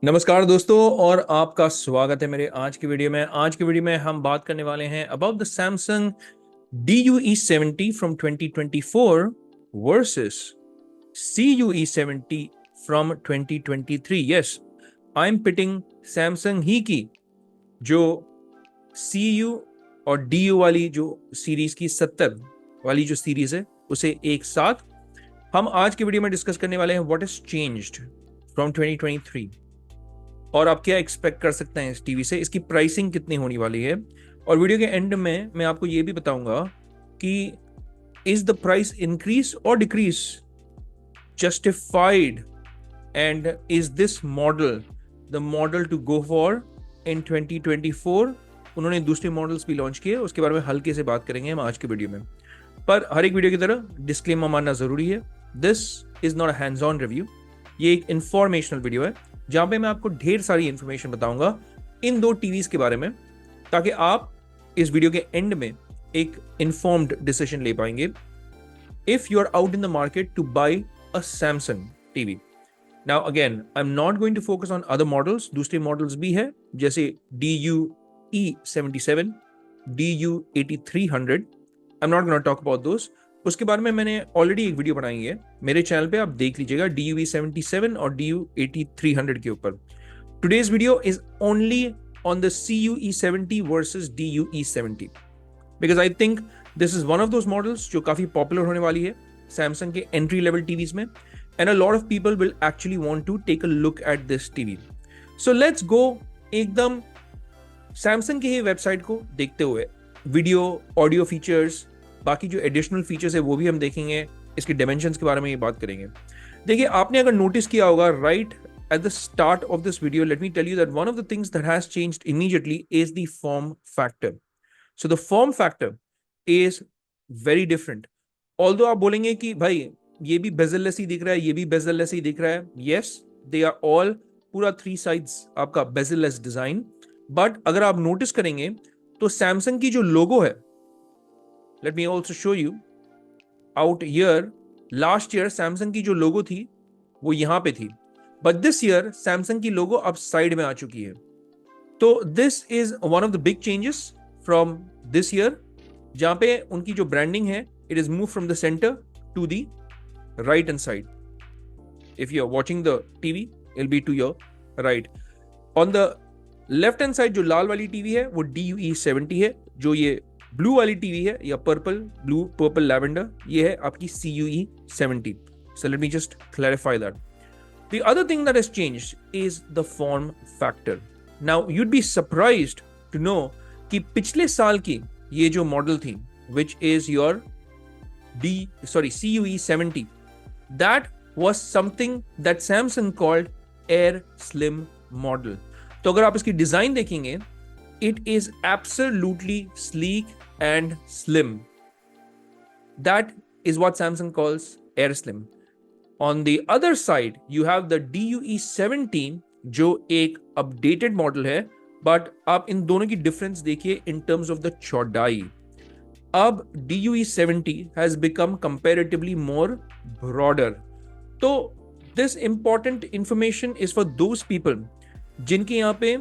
नमस्कार दोस्तों, और आपका स्वागत है मेरे आज की वीडियो में हम बात करने वाले हैं about the Samsung DUE70 from 2024 versus CUE70 from 2023। Yes, I am pitting Samsung ही की जो CU और DU वाली जो सीरीज की 70 वाली जो सीरीज है उसे एक साथ हम आज की वीडियो में डिस्कस करने वाले हैं। व्हाट इज चेंज्ड फ्रॉम 2023 और आप क्या एक्सपेक्ट कर सकते हैं इस टीवी से, इसकी प्राइसिंग कितनी होने वाली है, और वीडियो के एंड में मैं आपको ये भी बताऊंगा कि इज द प्राइस इंक्रीज और decrease justified, and is this model the model to go for in 2024। उन्होंने दूसरे मॉडल्स भी लॉन्च किए, उसके बारे में हल्के से बात करेंगे हम आज के वीडियो में। पर हर एक वीडियो की तरह डिस्क्लेमर मानना जरूरी है। This is not a hands on review, ये एक इंफॉर्मेशनल वीडियो है जहां पे मैं आपको ढेर सारी इंफॉर्मेशन बताऊंगा इन दो टीवीज के बारे में, ताकि आप इस वीडियो के एंड में एक इन्फॉर्म्ड डिसीजन ले पाएंगे if you are out in the market to buy a Samsung TV. Now again, I am not going to focus on other models, दूसरे मॉडल्स भी है जैसे DUE77, DU8300। I am not gonna talk about those, उसके बारे में मैंने already एक video बनाई है मेरे चैनल पे, आप देख लीजिएगा, DUE77 और DU8300 के ऊपर। Today's video is only on the CUE70 versus DUE70 because I think this is one of those models जो काफी पॉपुलर होने वाली है सैमसंग के एंट्री लेवल टीवीज में, and a lot of people will actually want to take a look at this TV. So let's go एकदम Samsung की ही website को देखते हुए वीडियो, ऑडियो फीचर्स, बाकी जो एडिशनल फीचर्स है वो भी हम देखेंगे, इसके डायमेंशंस के बारे में ये बात करेंगे। देखिए, आपने अगर नोटिस किया होगा right at the start of this video, let me tell you that one of the things that has changed immediately is the form factor. So the form factor is very different. Although आप बोलेंगे कि भाई ये भी bezel-less ही दिख रहा है, ये भी बेजललेस ही दिख रहा है, यस दे आर ऑल पूरा 3 साइड्स आपका बेजललेस डिजाइन, बट अगर आप नोटिस करेंगे तो सैमसंग की जो लोगो है, let me also show you out here, last year Samsung की जो लोगो थी वो यहां पे थी, but this year सैमसंग की लोगो अब साइड में आ चुकी है। तो this is one of the big changes from this year, जहां पे उनकी जो ब्रांडिंग है it is moved from the center to the right hand side. If you are watching the TV, it'll be to your right. On the left hand side जो लाल वाली TV है वो DUE70 है, जो ये ब्लू वाली TV है या ब्लू पर्पल लैवेंडर, ये है आपकी CUE70. So let me just clarify that. The other thing that has changed is the form factor. Now you'd be surprised to know कि पिछले साल की ये जो मॉडल थी which is your CUE70, that was something that Samsung called Air Slim model. तो अगर आप इसकी डिजाइन देखेंगे, it is absolutely sleek and slim. That is what Samsung calls Air Slim. On the other side, you have the DUE70 जो एक updated model है, but आप इन दोनों की डिफरेंस देखिए इन टर्म्स ऑफ द चौड़ाई। अब DUE70 has become comparatively more broader. तो this important information is for those people जिनके यहाँ पे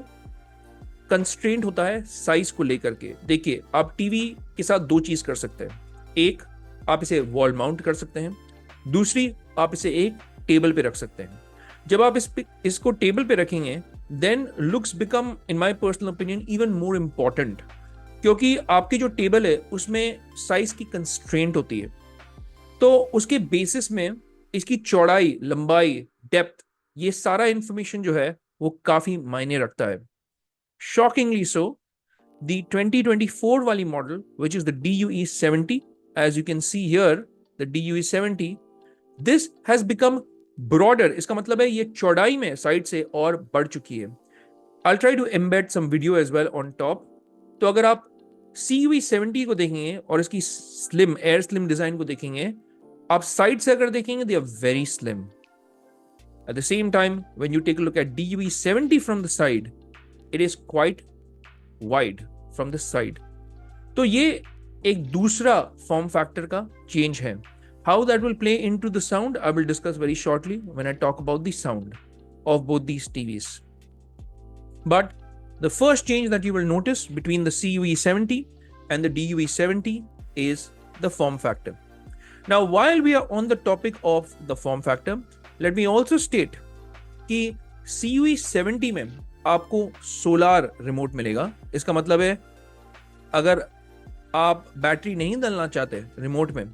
कंस्ट्रेंट होता है साइज को लेकर के। देखिए, आप टीवी के साथ 2 चीज कर सकते हैं, एक आप इसे वॉल माउंट कर सकते हैं, दूसरी आप इसे एक टेबल पे रख सकते हैं। जब आप इसको टेबल पे रखेंगे, then looks become in my personal opinion even more important, क्योंकि आपकी जो टेबल है उसमें साइज की कंस्ट्रेंट होती है, तो उसके बेसिस में इसकी चौड़ाई, लंबाई, डेप्थ, ये सारा इंफॉर्मेशन जो है वो काफी मायने रखता है। Shockingly so, the 2024 वाली model which is the DUE70, as you can see here, the DUE70, this has become broader. इसका मतलब है ये चौड़ाई में साइड से और बढ़ चुकी है। I'll try to embed some video as well on top. तो अगर आप CUE70 को देखेंगे और इसकी स्लिम, एयर स्लिम डिजाइन को देखेंगे, आप साइड से अगर देखेंगे they are very slim. At the same time, when you take a look at DUE70 from the side, it is quite wide from this side. तो ये एक दूसरा फॉर्म फैक्टर का चेंज है। How that will play into the sound, I will discuss very shortly when I talk about the sound of both these TVs. But the first change that you will notice between the CUE70 and the DUE70 is the form factor. Now, while we are on the topic of the form factor, let me also state कि CUE70 में आपको solar remote मिलेगा. इसका मतलब है अगर आप battery नहीं डालना चाहते रिमोट में,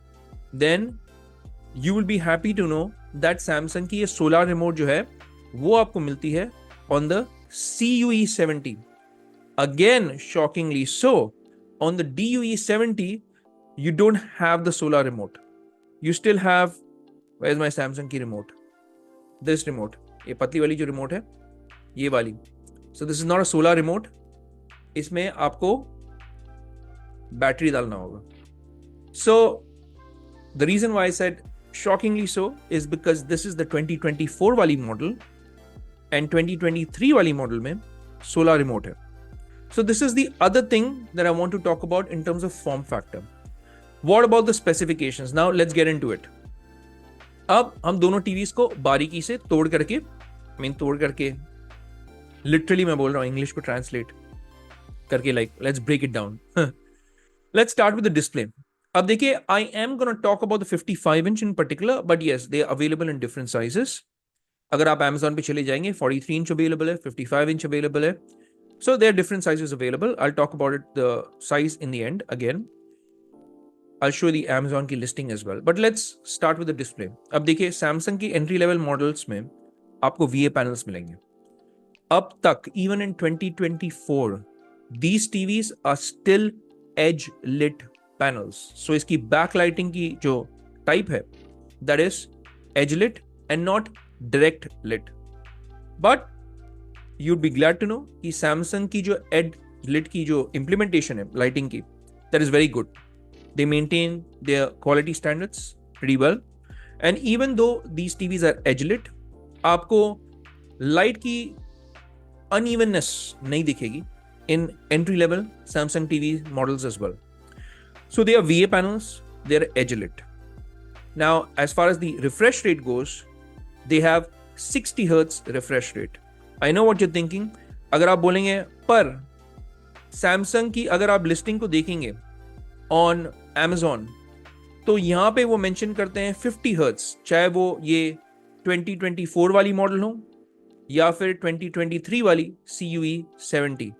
then you will be happy to know that Samsung की ये सोलार रिमोट जो है वो आपको मिलती है on the CUE70. Again, shockingly so, on the DUE70, you don't have the solar remote. You still have, where's my Samsung की remote? This remote. ये पतली वाली जो रिमोट है, ये वाली. So this is not a solar remote. इसमें आपको बैटरी डालना होगा. So the reason why I said shockingly so is because this is the 2024 वाली मॉडल and 2023 वाली मॉडल में सोलर रिमोट है. So this is the other thing that I want to talk about in terms of form factor. What about the specifications? Now let's get into it. अब हम दोनों TVs को बारीकी से तोड़ करके लिटरली मैं बोल रहा हूँ, इंग्लिश को ट्रांसलेट करके, like let's break it down. Let's start with the display. अब देखिए, I am gonna talk about the 55 inch in particular, but yes they are available in different sizes. अगर आप Amazon पे चले जाएंगे 43 इंच अवेलेबल है, 55 inch available है. So there are different sizes available. I will talk about it the size in the end. Again I show the Amazon की listing as well, but let's start with the display. अब देखिए, Samsung की entry level models में आपको VA panels मिलेंगे. अब तक even in 2024 these TVs are still edge lit panels. So इसकी backlighting की जो type है, that is edge lit and not direct lit. But you'd be glad to know कि Samsung की जो edge lit की जो implementation है lighting की, that is very good. They maintain their quality standards pretty well. And even though these TVs are edge lit, आपको light की unevenness नहीं दिखेगी in entry level Samsung TV models as well. So they are VA panels, they are edge lit. Now, as far as the refresh rate goes, they have 60 Hz refresh rate. I know what you're thinking. अगर आप बोलेंगे पर Samsung की अगर आप listing को देखेंगे on Amazon, तो यहाँ पे वो मेंशन करते हैं 50 Hz, चाहे वो ये 2024 वाली मॉडल हो या फिर 2023 वाली CUE70.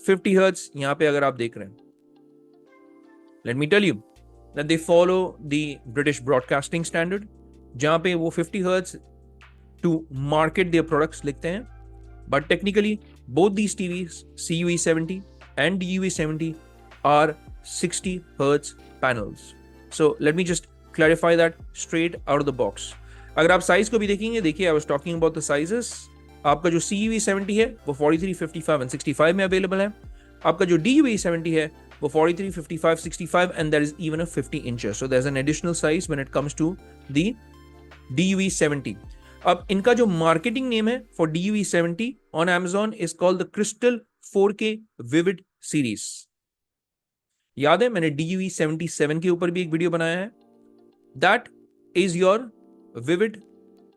50 Hz यहाँ पे अगर आप देख रहे हैं. Let me tell you that they follow the British broadcasting standard, जहाँ पे वो 50 Hz to market their products लिखते हैं. But technically, both these TVs, CUE70 and DUE70, are 60 Hz panels. So let me just clarify that straight out of the box. अगर आप size को भी देखेंगे, देखिए, I was talking about the sizes. आपका जो CUE70 है वो 43, 55 and 65 में अवेलेबल है. आपका जो DUE70 है वो 43, 55, 65 and there is even a 50 inches. So there's an additional size when it comes to the DUE70. अब इनका जो मार्केटिंग नेम है for DUE70 on Amazon is called the Crystal 4K Vivid Series. याद है मैंने DUE77 के ऊपर भी एक वीडियो बनाया है. That is your Vivid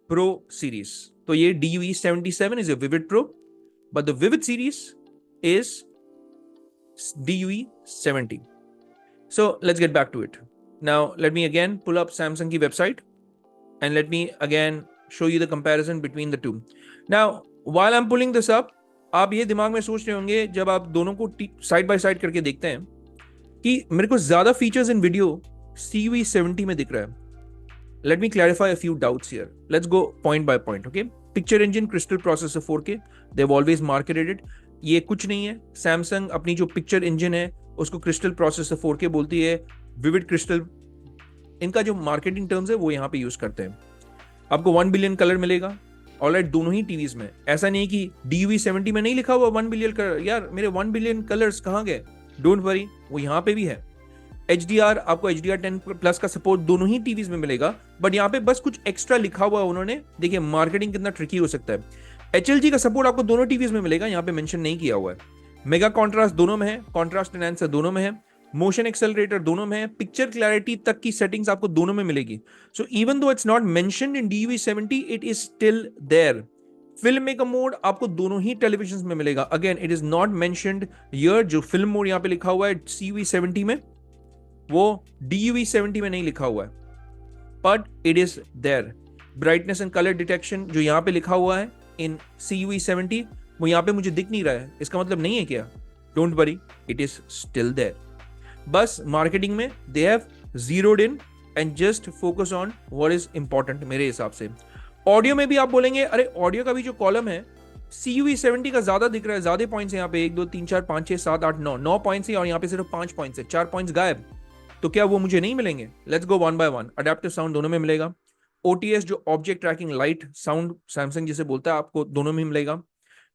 Pro series. तो ये DUE77 is a Vivid Pro, but the Vivid series is DUE70. So let's get back to it. Now let me again pull up Samsung की website and let me again show you the comparison between the two. Now while I'm pulling this up, आप ये दिमाग में सोच रहे होंगे जब आप दोनों को साइड बाय साइड करके देखते हैं कि मेरे को ज्यादा फीचर्स इन वीडियो CUE70 में दिख रहा है. Let me clarify a few doubts here. Let's go point by point, okay? Picture engine, Crystal processor 4K. They've always marketed it. ये कुछ नहीं है. Samsung अपनी जो पिक्चर इंजन है उसको Crystal processor 4K बोलती है. Vivid Crystal, इनका जो मार्केटिंग टर्म्स है वो यहाँ पे यूज करते हैं. आपको 1 बिलियन कलर मिलेगा. ऑलराइट, दोनों ही टीवीज में. ऐसा नहीं कि DUE70 में नहीं लिखा हुआ 1 बिलियन कलर. यार मेरे 1 बिलियन कलर्स कहाँ गए? डोंट वरी, वो यहाँ पे भी है. HDR, आपको HDR 10 प्लस का सपोर्ट दोनों ही टीवीज में मिलेगा, बट यहाँ पे बस कुछ एक्स्ट्रा लिखा हुआ है उन्होंने. देखिए मार्केटिंग कितना ट्रिकी हो सकता है. HLG का सपोर्ट आपको दोनों टीवीज में मिलेगा, यहाँ पे मेंशन नहीं किया हुआ है. मेगा कॉन्ट्रास्ट दोनों में है, कॉन्ट्रास्ट एनहांसर दोनों में है, मोशन एक्सेलरेटर दोनों में है, पिक्चर क्लैरिटी तक की सेटिंग्स आपको दोनों में मिलेगी. So even though it's not mentioned in DUE70, it is still there. Film maker mode आपको दोनों ही टेलीविजन में मिलेगा। Again it is not mentioned here, जो फिल्म मोड यहाँ पे लिखा हुआ है CUE70 में, वो DUE70 में नहीं लिखा हुआ है, but it is there. Brightness and colour detection जो यहाँ पे लिखा हुआ है इन CUE70, वो यहाँ पे मुझे दिख नहीं रहा है, इसका मतलब नहीं है क्या? Don't worry, it is still there. बस मार्केटिंग में they have zeroed in and just focus on what is important मेरे हिसाब से। ऑडियो में भी आप बोलेंगे अरे ऑडियो का भी जो कॉलम है CUE70 का ज्यादा दिख रहा है, ज्यादा पॉइंट्स है यहाँ पे, 1 2 3 4 5 6 7 8 9 पॉइंट्स है, और यहाँ पे सिर्फ 5 पॉइंट्स है, 4 पॉइंट्स गायब। तो क्या वो मुझे नहीं मिलेंगे? Let's go one by one. Adaptive sound दोनों में मिलेगा। OTS जो object tracking light sound Samsung जिसे बोलता है, आपको दोनों में मिलेगा।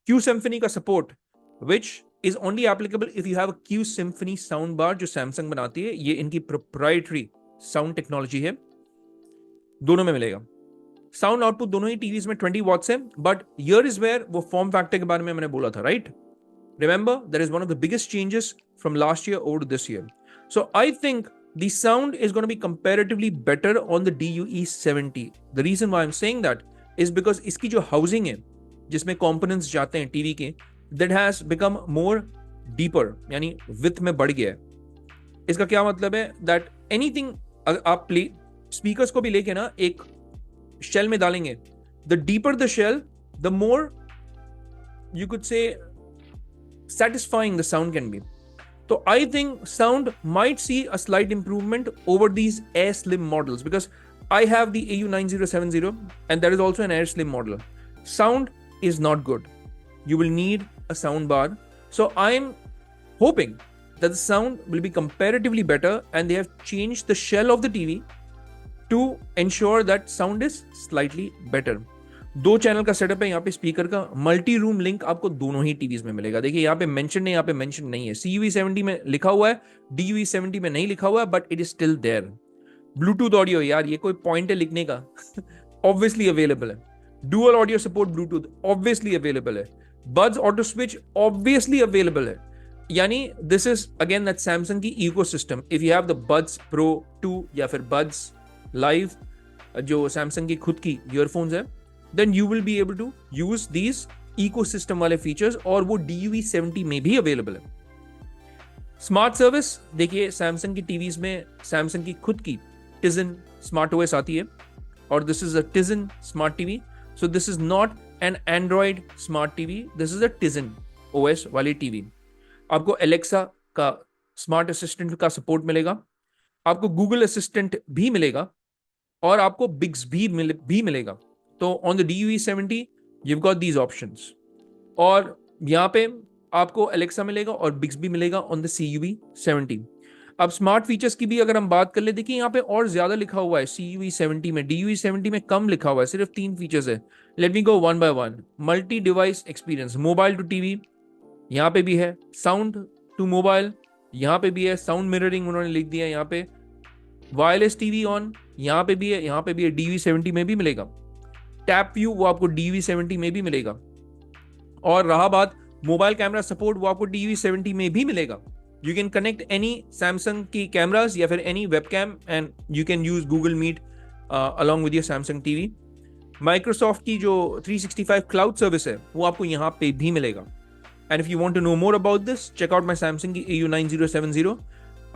Q Symphony का support which is only applicable if you have a Q Symphony sound bar जो सैमसंग बनाती है, ये इनकी प्रोप्राइटरी साउंड टेक्नोलॉजी है, दोनों में मिलेगा। साउंड आउटपुट दोनों ही टीवीज में 20 वॉट्स है, बट हियर इज वेयर वो फॉर्म फैक्टर के बारे में मैंने बोला था, right? Remember that is one of the biggest changes from last year over this year. So I think the sound is going to be comparatively better on the DUE70. The reason why I'm saying that is because इसकी जो housing है जिसमें components जाते हैं TV के, that has become more deeper, यानी width में बढ़ गया है। इसका क्या मतलब है? that anything आप speakers को भी लेके ना एक shell में डालेंगे, the deeper the shell, the more you could say satisfying the sound can be. So I think sound might see a slight improvement over these Air Slim models, because I have the AU9070 and there is also an Air Slim model. Sound is not good. You will need a sound bar. So I'm hoping that the sound will be comparatively better, and they have changed the shell of the TV to ensure that sound is slightly better. 2 channel का setup है यहाँ पे speaker का। Multi room link आपको दोनों ही TVs में मिलेगा। देखिए यहाँ पे मेंशन है, यहाँ पे मेंशन नहीं है। CUE70 में लिखा हुआ है, DUE70 में नहीं लिखा हुआ है, but it is still there. Bluetooth audio, यार ये कोई पॉइंट है लिखने का? ऑब्वियसली अवेलेबल है। Dual audio support Bluetooth obviously available है। Buds auto switch obviously available है। यानी this is again that Samsung की ecosystem. If you have the buds pro 2 या फिर बड्स लाइव जो सैमसंग की खुद की ईयरफोन्स है, then you will be able to use these ecosystem वाले features, और वो DUE70 में भी available है। स्मार्ट सर्विस देखिए, सैमसंग की टीवीज में सैमसंग की खुद की Tizen स्मार्ट OS आती है, और this is a Tizen smart TV. So this is not an Android smart TV, this is a Tizen OS वाली टीवी। आपको एलेक्सा का स्मार्ट असिस्टेंट का सपोर्ट मिलेगा, आपको गूगल असिस्टेंट भी मिलेगा, और आपको बिग्स भी मिलेगा। तो on the DUE70 you've got these options, और यहाँ पे आपको एलेक्सा मिलेगा और बिग्स भी मिलेगा ऑन द CUE70। अब स्मार्ट फीचर्स की भी अगर हम बात कर ले, देखिए यहाँ पे और ज्यादा लिखा हुआ है CUE70 में, DUE70 में कम लिखा हुआ है, सिर्फ 3 फीचर्स है। Let me go one by one. Multi device experience, mobile to TV यहाँ पे भी है, साउंड टू मोबाइल यहाँ पे भी है, साउंड मिररिंग उन्होंने लिख दिया है यहाँ पे, वायरलेस टीवी ऑन यहाँ पे भी है, यहाँ पे भी है, DUE70 में भी मिलेगा। टैप व्यू वो आपको DUE70 में भी मिलेगा, और रहा बात मोबाइल कैमरा सपोर्ट, वो आपको DUE70 में भी मिलेगा। You can connect any Samsung की कैमरास या फिर any webcam, and you can use Google Meet along with your Samsung TV. Microsoft की जो 365 क्लाउड सर्विस है वो आपको यहाँ पे भी मिलेगा। And if you want to know more about this, check out my Samsung की AU9070।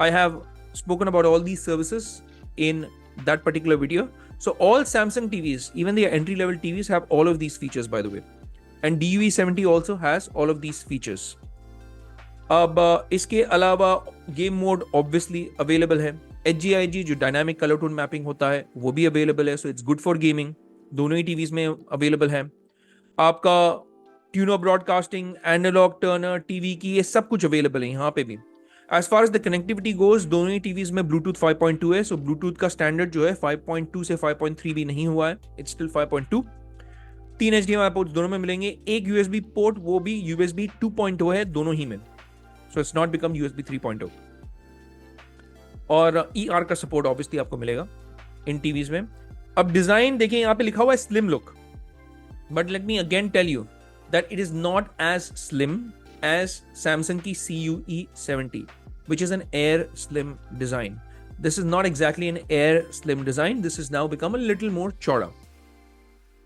I have spoken about all these services in that particular video. So all Samsung TVs, even the entry level TVs, have all of these features, by the way, and DUE70 also has all of these features. अब इसके अलावा game mode obviously available है। HGIG जो dynamic colour tone mapping होता है वो भी अवेलेबल है, so it's good for gaming. दोनों ही टीवीज में अवेलेबल है। आपका tuner broadcasting, analogue turner TV की, ये सब कुछ अवेलेबल है यहाँ पे भी। As far as the connectivity goes, दोनों ही टीवीज में ब्लूटूथ 5.2 है, सो ब्लूटूथ का स्टैंडर्ड जो है 5.2 से 5.3 भी नहीं हुआ है, इट्स स्टिल 5.2। 3 HDMI पोर्ट्स दोनों में मिलेंगे, एक USB पोर्ट वो भी USB 2.0 है दोनों ही में, so it's not become USB 3.0। और ER का सपोर्ट ऑब्वियसली आपको मिलेगा इन टीवीज में। अब डिजाइन देखिए, यहाँ पे लिखा हुआ है slim look, but let me again tell you that it is not as slim as Samsung की CUE70, which is an Air Slim design. This is not exactly an Air Slim design. This has now become a little more chauda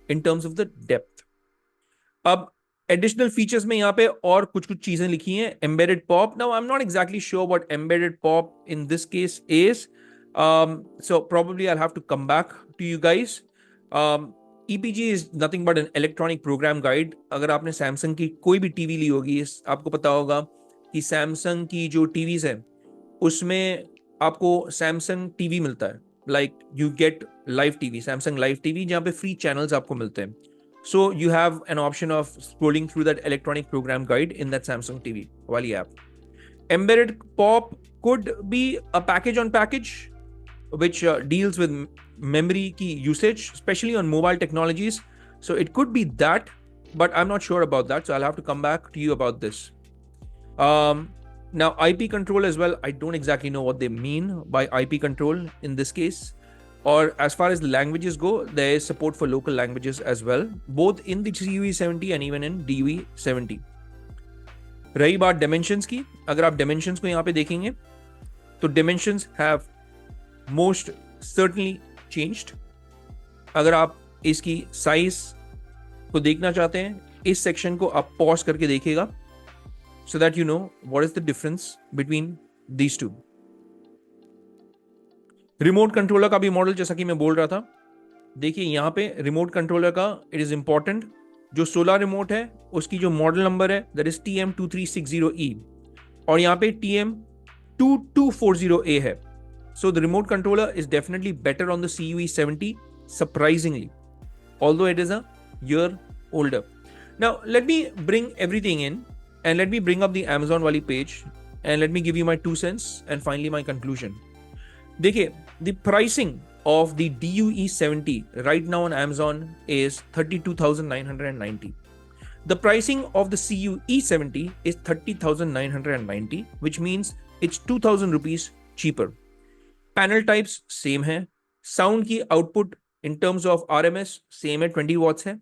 in terms of the depth. अब additional features में यहाँ पे और कुछ कुछ चीजें लिखी हैं. Embedded pop. Now I am not exactly sure what embedded pop in this case is, so probably I'll have to come back to you guys. EPG is nothing but an electronic program guide. अगर आपने Samsung की कोई भी TV ली होगी, आपको पता होगा कि सैमसंग की जो टीवीज है उसमें आपको सैमसंग टीवी मिलता है. Like you get live TV, Samsung live TV, जहाँ पे फ्री चैनल्स आपको मिलते हैं. So you have an option of scrolling through that electronic program guide in that Samsung TV wali app. Embedded POP could be a package on package which deals with memory key usage, especially on mobile technologies. So it could be that, but I'm not sure about that. So I'll have to come back to you about this. Now IP control as well. I don't exactly know what they mean by IP control in this case. Or as far as the languages go, there is support for local languages as well, both in the CUE70 and even in DUE70. रही बात dimensions की, अगर आप dimensions को यहाँ पे देखेंगे तो dimensions have most certainly changed. अगर आप इसकी size को देखना चाहते हैं, इस section को आप pause करके देखिएगा so that you know what is the difference between these two. Remote controller का भी मॉडल जैसा कि मैं बोल रहा था, देखिए यहाँ पे रिमोट कंट्रोलर का इट इज इंपॉर्टेंट, जो 16 रिमोट है उसकी जो मॉडल नंबर है दैट इज TM2360E और यहाँ पे TM2240A है. So the remote controller is definitely better on the CUE70 surprisingly, although it is a year older. Now let me bring everything in and let me bring up the Amazon वाली page and let me give you my 2 cents and finally my conclusion. देखिए, the pricing of the DUE70 right now on Amazon is 32,990. The pricing of the CUE70 is 30,990, which means it's 2,000 rupees cheaper. Panel types same है. Sound की output in terms of RMS same है, 20 watts है.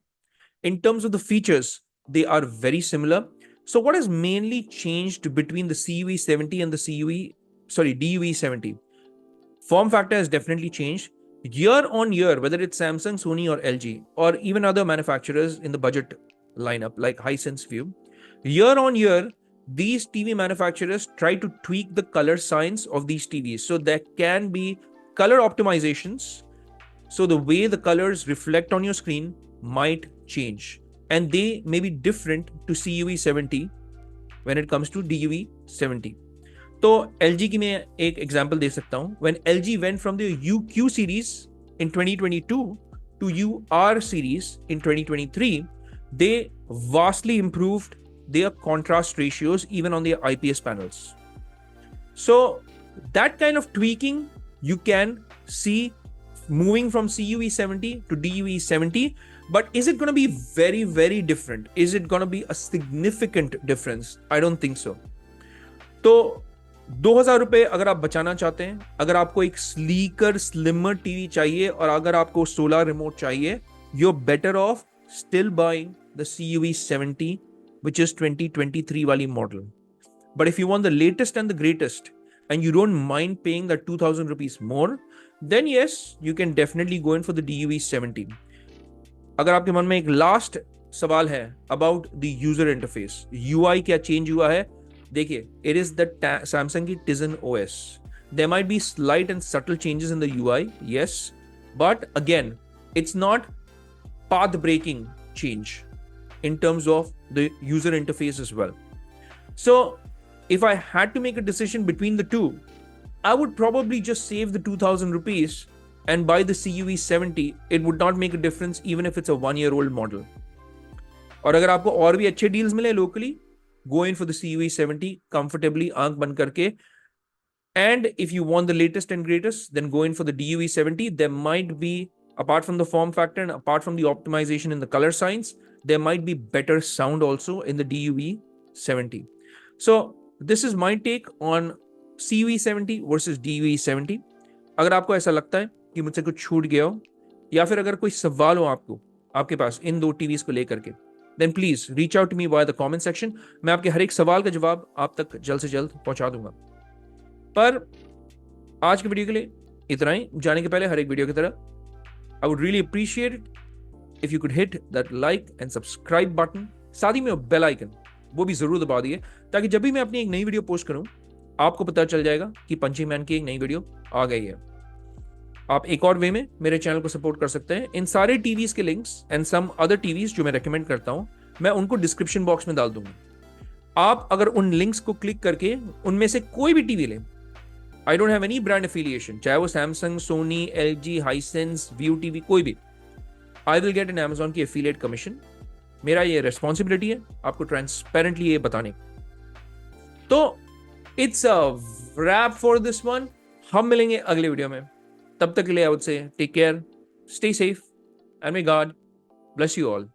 In terms of the features, they are very similar. So what has mainly changed between the CUE70 and the DUE70? Form factor has definitely changed. Year on year, whether it's Samsung, Sony or LG or even other manufacturers in the budget lineup like Hisense View, year on year, these TV manufacturers try to tweak the color science of these TVs. So there can be color optimizations. So the way the colors reflect on your screen might change. And they may be different to CUE70 when it comes to DUE70. तो LG की मैं एक example दे सकता हूं. When LG went from the UQ series in 2022 to UR series in 2023, they vastly improved their contrast ratios even on their IPS panels. So that kind of tweaking you can see moving from CUE70 to DUE70. But is it going to be very, very different? Is it going to be a significant difference? I don't think so. तो 2,000 रुपए अगर आप बचाना चाहते हैं, अगर आपको एक स्लीकर स्लिमर टीवी चाहिए और अगर आपको 16 रिमोट चाहिए, you're better off still buying the CUE70 which is 2023 वाली model. But if you want the latest and the greatest and you don't mind paying that 2,000 rupees more, then yes, you can definitely go in for the DUE70. अगर आपके मन में एक last सवाल है about the user interface, UI क्या change हुआ है, देखिए, it is the Samsung की Tizen OS. There might be slight and subtle changes in the UI, yes, but again, it's not path-breaking change in terms of the user interface as well. So, if I had to make a decision between the two, I would probably just save the 2,000 rupees and buy the CUE70. It would not make a difference even if it's a 1-year-old model. और अगर आपको और भी अच्छे deals मिले locally, go in for the CUE70 comfortably, आंख बंद करके. And if you want the latest and greatest, then go in for the DUE70. There might be, apart from the form factor and apart from the optimization in the color science, there might be better sound also in the DUE70. So this is my take on CUE70 versus DUE70. अगर आपको ऐसा लगता है कि मुझसे कुछ छूट गया हो या फिर अगर कोई सवाल हो आपके पास इन दो टीवीज को लेकर के, then please reach out to me via the comment section. मैं आपके हर एक सवाल का जवाब आप तक जल्द से जल्द पहुंचा दूंगा. पर आज के वीडियो के लिए इतना ही. जाने के पहले हर एक वीडियो की तरह I would really appreciate it if you could hit that like and subscribe button, साथ ही में बेल आइकन वो भी जरूर दबा दिए, ताकि जब भी मैं अपनी एक नई वीडियो पोस्ट करूं आपको पता चल जाएगा कि पंची मैन की एक नई वीडियो आ गई है। आप एक और वे में मेरे चैनल को सपोर्ट कर सकते हैं। इन सारे टीवीज के links and some other TVs जो मैं रेकमेंड करता हूं, मैं उनको डिस्क्रिप्शन बॉक्स में डाल दूंगा। आप अगर उन लिंक्स को क्लिक करके उनमें से कोई भी टीवी लें, I don't have any brand affiliation, चाहे वो Samsung, Sony, LG, Hisense, Vu TV, कोई भी, I will get an Amazon की एफिलिएट कमीशन। मेरा ये रेस्पॉन्सिबिलिटी है आपको ट्रांसपेरेंटली ये बताने। तो it's a wrap for this one. हम मिलेंगे अगले वीडियो में, तब तक के लिए I would say take care, stay safe and may God bless you all.